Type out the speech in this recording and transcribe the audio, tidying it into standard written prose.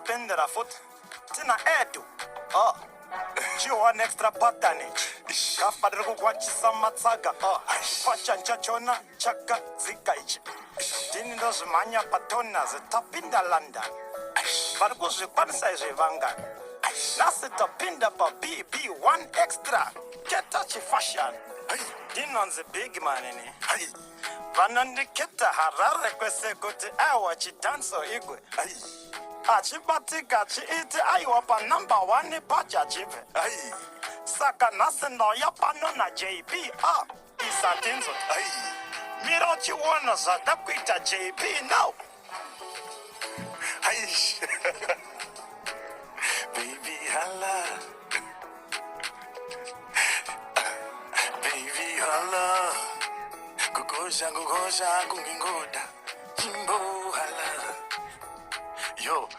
pendera foot. Tina edu. Oh. Chiwa extra patani. Kafadru kukwachisa matsaga. Oh. Pachanja chona chaka zikaichi. Dini ndo manya patona zitapinda London. Varikuzvikwanisa zvevanga. Nasi tapinda pa BB1 extra. Keta chifashion. Dinonzi big man ini. Vanandiketa Harare kwese kuti awa chidanso igwe. Achibatika chiiti aiwa pa number 1 pacha chive. Saka nasi no yapano na JB. Isatinzo. Miro chiwona zadakwita JB now. Baby holla. Baby holla. Kukosha kungingoda. Jimbo holla. Yo.